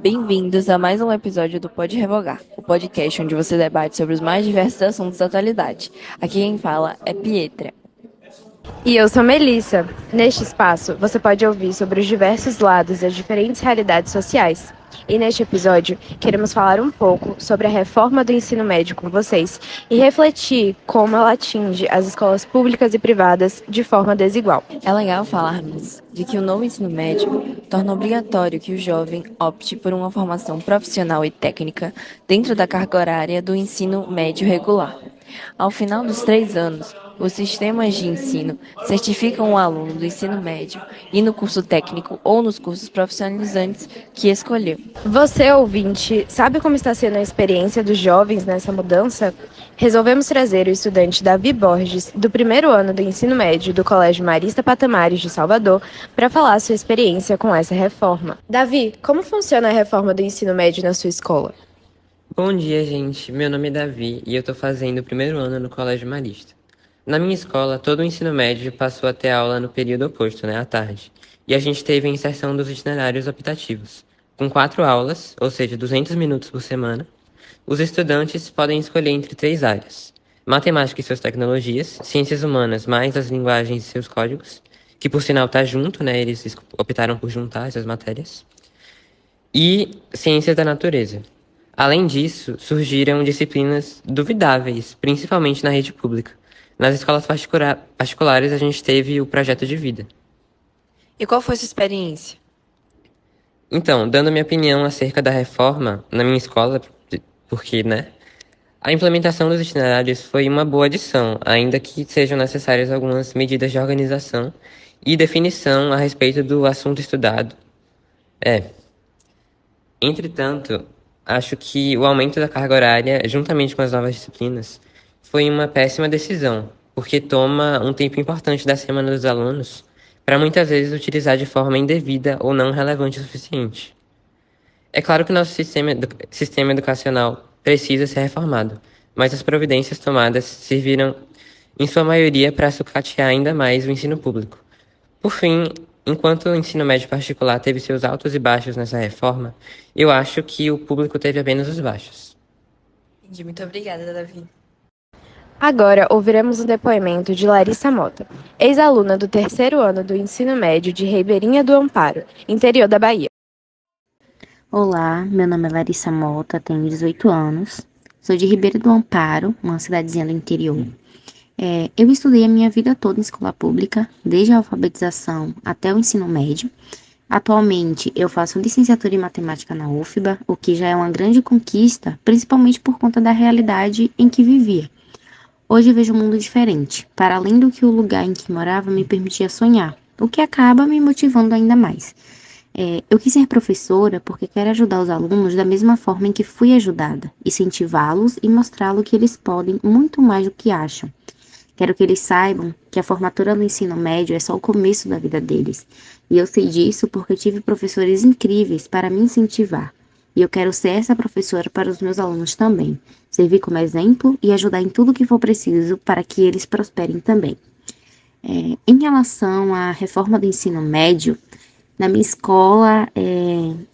Bem-vindos a mais um episódio do Pode Revogar, o podcast onde você debate sobre os mais diversos assuntos da atualidade. Aqui quem fala é Pietra. E eu sou Melissa. Neste espaço, você pode ouvir sobre os diversos lados e as diferentes realidades sociais. E neste episódio, queremos falar um pouco sobre a reforma do ensino médio com vocês e refletir como ela atinge as escolas públicas e privadas de forma desigual. É legal falarmos de que o novo ensino médio torna obrigatório que o jovem opte por uma formação profissional e técnica dentro da carga horária do ensino médio regular. Ao final dos 3 anos, os sistemas de ensino certificam o aluno do ensino médio e no curso técnico ou nos cursos profissionalizantes que escolheu. Você, ouvinte, sabe como está sendo a experiência dos jovens nessa mudança? Resolvemos trazer o estudante Davi Borges, do primeiro ano do ensino médio do Colégio Marista Patamares de Salvador, para falar sua experiência com essa reforma. Davi, como funciona a reforma do ensino médio na sua escola? Bom dia, gente. Meu nome é Davi e eu estou fazendo o primeiro ano no Colégio Marista. Na minha escola, todo o ensino médio passou a ter aula no período oposto, à tarde. E a gente teve a inserção dos itinerários optativos. Com 4 aulas, ou seja, 200 minutos por semana, os estudantes podem escolher entre 3 áreas: matemática e suas tecnologias, ciências humanas mais as linguagens e seus códigos, que por sinal está junto, eles optaram por juntar essas matérias, e ciências da natureza. Além disso, surgiram disciplinas duvidáveis, principalmente na rede pública. Nas escolas particulares, a gente teve o projeto de vida. E qual foi sua experiência? Então, dando minha opinião acerca da reforma na minha escola, porque, a implementação dos itinerários foi uma boa adição, ainda que sejam necessárias algumas medidas de organização e definição a respeito do assunto estudado. Entretanto, acho que o aumento da carga horária, juntamente com as novas disciplinas, foi uma péssima decisão, porque toma um tempo importante da semana dos alunos para muitas vezes utilizar de forma indevida ou não relevante o suficiente. É claro que nosso sistema educacional precisa ser reformado, mas as providências tomadas serviram, em sua maioria, para sucatear ainda mais o ensino público. Por fim, enquanto o ensino médio particular teve seus altos e baixos nessa reforma, eu acho que o público teve apenas os baixos. Entendi. Muito obrigada, Davi. Agora ouviremos o depoimento de Larissa Mota, ex-aluna do terceiro ano do ensino médio de Ribeirinha do Amparo, interior da Bahia. Olá, meu nome é Larissa Mota, tenho 18 anos, sou de Ribeira do Amparo, uma cidadezinha do interior. Eu estudei a minha vida toda em escola pública, desde a alfabetização até o ensino médio. Atualmente, eu faço licenciatura em matemática na UFBA, o que já é uma grande conquista, principalmente por conta da realidade em que vivia. Hoje vejo um mundo diferente, para além do que o lugar em que morava me permitia sonhar, o que acaba me motivando ainda mais. Eu quis ser professora porque quero ajudar os alunos da mesma forma em que fui ajudada, incentivá-los e mostrá-los que eles podem muito mais do que acham. Quero que eles saibam que a formatura no ensino médio é só o começo da vida deles. E eu sei disso porque tive professores incríveis para me incentivar. E eu quero ser essa professora para os meus alunos também. Servir como exemplo e ajudar em tudo que for preciso para que eles prosperem também. Em relação à reforma do ensino médio, na minha escola,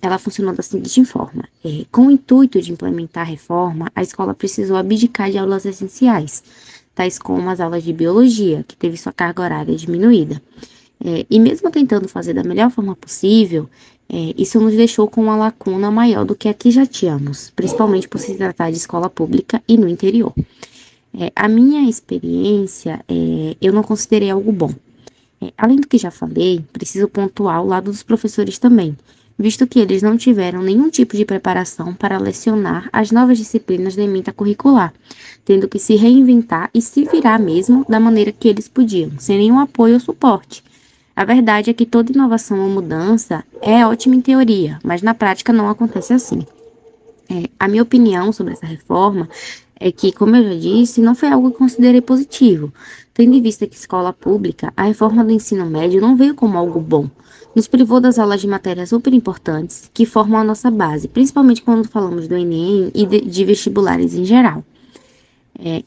ela funcionou da seguinte forma. Com o intuito de implementar a reforma, a escola precisou abdicar de aulas essenciais, tais como as aulas de biologia, que teve sua carga horária diminuída. E mesmo tentando fazer da melhor forma possível, isso nos deixou com uma lacuna maior do que a que já tínhamos, principalmente por se tratar de escola pública e no interior. A minha experiência, eu não considerei algo bom. Além do que já falei, preciso pontuar o lado dos professores também, visto que eles não tiveram nenhum tipo de preparação para lecionar as novas disciplinas da ementa curricular, tendo que se reinventar e se virar mesmo da maneira que eles podiam, sem nenhum apoio ou suporte. A verdade é que toda inovação ou mudança é ótima em teoria, mas na prática não acontece assim. A minha opinião sobre essa reforma é que, como eu já disse, não foi algo que considerei positivo. Tendo em vista que escola pública, a reforma do ensino médio não veio como algo bom. Nos privou das aulas de matérias super importantes que formam a nossa base, principalmente quando falamos do Enem e de vestibulares em geral.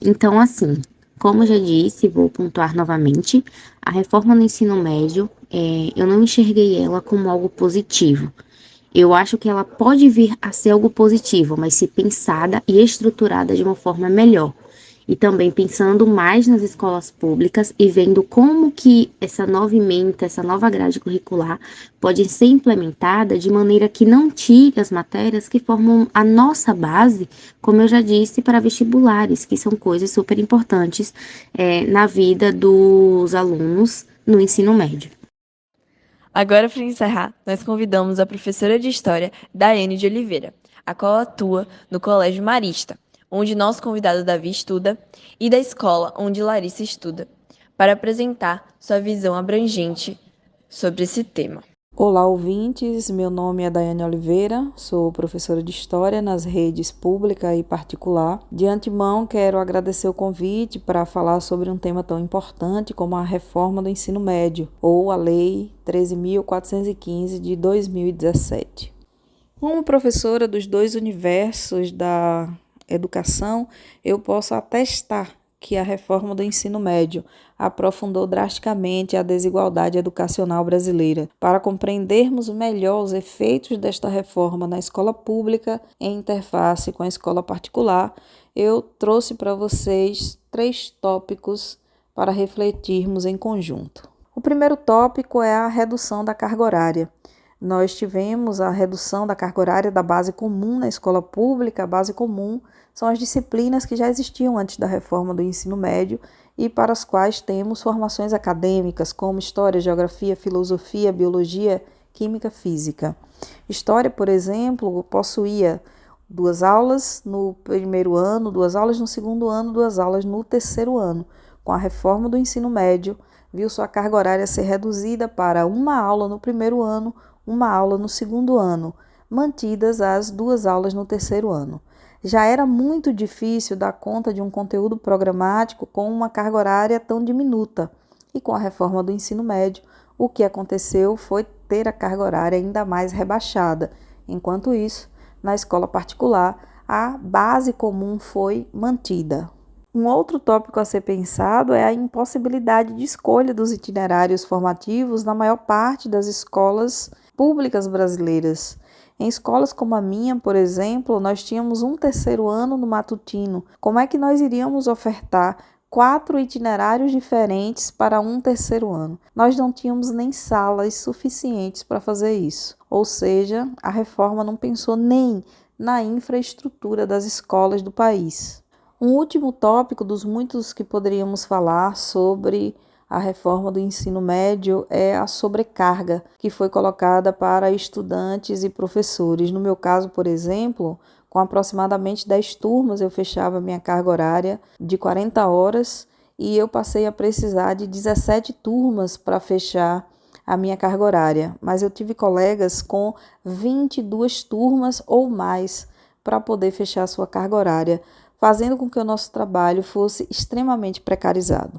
Então, assim, como eu já disse, vou pontuar novamente, a reforma no ensino médio, eu não enxerguei ela como algo positivo. Eu acho que ela pode vir a ser algo positivo, mas se pensada e estruturada de uma forma melhor. E também pensando mais nas escolas públicas e vendo como que essa nova ementa, essa nova grade curricular pode ser implementada de maneira que não tire as matérias que formam a nossa base, como eu já disse, para vestibulares, que são coisas super importantes na vida dos alunos no ensino médio. Agora, para encerrar, nós convidamos a professora de História, Daiane de Oliveira, a qual atua no Colégio Marista, onde nosso convidado Davi estuda, e da escola onde Larissa estuda, para apresentar sua visão abrangente sobre esse tema. Olá, ouvintes. Meu nome é Daiane Oliveira, sou professora de História nas redes pública e particular. De antemão, quero agradecer o convite para falar sobre um tema tão importante como a reforma do ensino médio, ou a Lei 13.415 de 2017. Como professora dos dois universos da educação, eu posso atestar que a reforma do ensino médio aprofundou drasticamente a desigualdade educacional brasileira. Para compreendermos melhor os efeitos desta reforma na escola pública em interface com a escola particular, eu trouxe para vocês 3 tópicos para refletirmos em conjunto. O primeiro tópico é a redução da carga horária. Nós tivemos a redução da carga horária da base comum na escola pública. A base comum são as disciplinas que já existiam antes da reforma do ensino médio e para as quais temos formações acadêmicas como História, Geografia, Filosofia, Biologia, Química, Física. História, por exemplo, possuía 2 aulas no primeiro ano, 2 aulas no segundo ano, 2 aulas no terceiro ano. Com a reforma do ensino médio, viu sua carga horária ser reduzida para 1 aula no primeiro ano, 1 aula no segundo ano, mantidas as 2 aulas no terceiro ano. Já era muito difícil dar conta de um conteúdo programático com uma carga horária tão diminuta. E com a reforma do ensino médio, o que aconteceu foi ter a carga horária ainda mais rebaixada. Enquanto isso, na escola particular, a base comum foi mantida. Um outro tópico a ser pensado é a impossibilidade de escolha dos itinerários formativos na maior parte das escolas públicas brasileiras. Em escolas como a minha, por exemplo, nós tínhamos um terceiro ano no matutino. Como é que nós iríamos ofertar 4 itinerários diferentes para um terceiro ano? Nós não tínhamos nem salas suficientes para fazer isso. Ou seja, a reforma não pensou nem na infraestrutura das escolas do país. Um último tópico dos muitos que poderíamos falar sobre a reforma do ensino médio é a sobrecarga que foi colocada para estudantes e professores. No meu caso, por exemplo, com aproximadamente 10 turmas, eu fechava minha carga horária de 40 horas e eu passei a precisar de 17 turmas para fechar a minha carga horária. Mas eu tive colegas com 22 turmas ou mais para poder fechar a sua carga horária, fazendo com que o nosso trabalho fosse extremamente precarizado.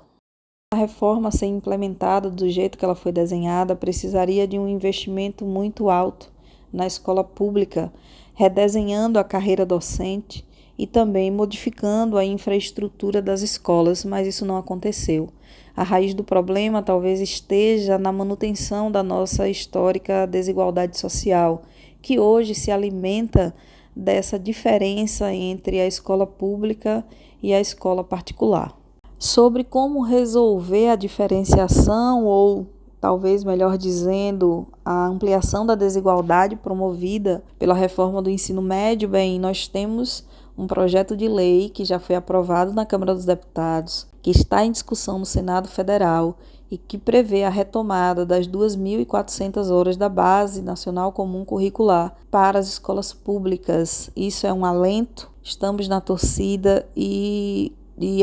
A reforma ser implementada do jeito que ela foi desenhada precisaria de um investimento muito alto na escola pública, redesenhando a carreira docente e também modificando a infraestrutura das escolas, mas isso não aconteceu. A raiz do problema talvez esteja na manutenção da nossa histórica desigualdade social, que hoje se alimenta dessa diferença entre a escola pública e a escola particular. Sobre como resolver a diferenciação ou, talvez melhor dizendo, a ampliação da desigualdade promovida pela reforma do ensino médio, bem, nós temos um projeto de lei que já foi aprovado na Câmara dos Deputados, que está em discussão no Senado Federal e que prevê a retomada das 2.400 horas da Base Nacional Comum Curricular para as escolas públicas. Isso é um alento, estamos na torcida e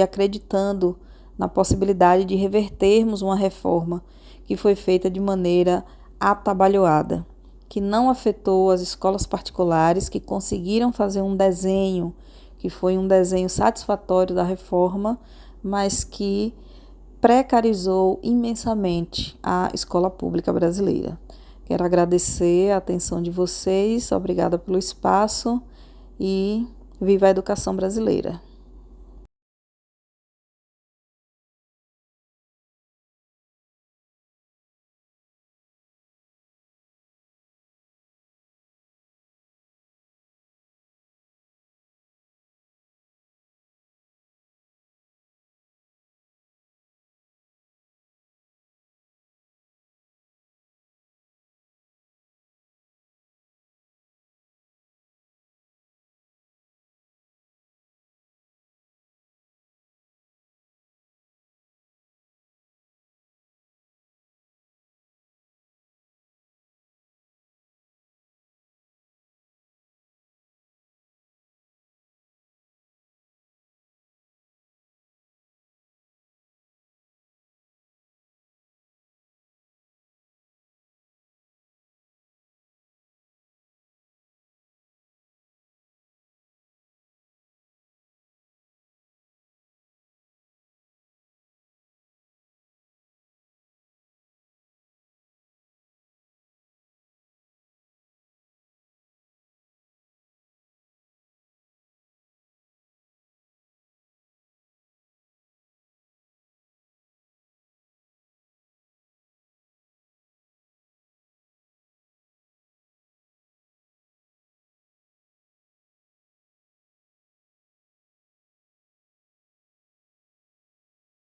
acreditando na possibilidade de revertermos uma reforma que foi feita de maneira atabalhoada, que não afetou as escolas particulares, que conseguiram fazer um desenho, que foi um desenho satisfatório da reforma, mas que precarizou imensamente a escola pública brasileira. Quero agradecer a atenção de vocês, obrigada pelo espaço e viva a educação brasileira.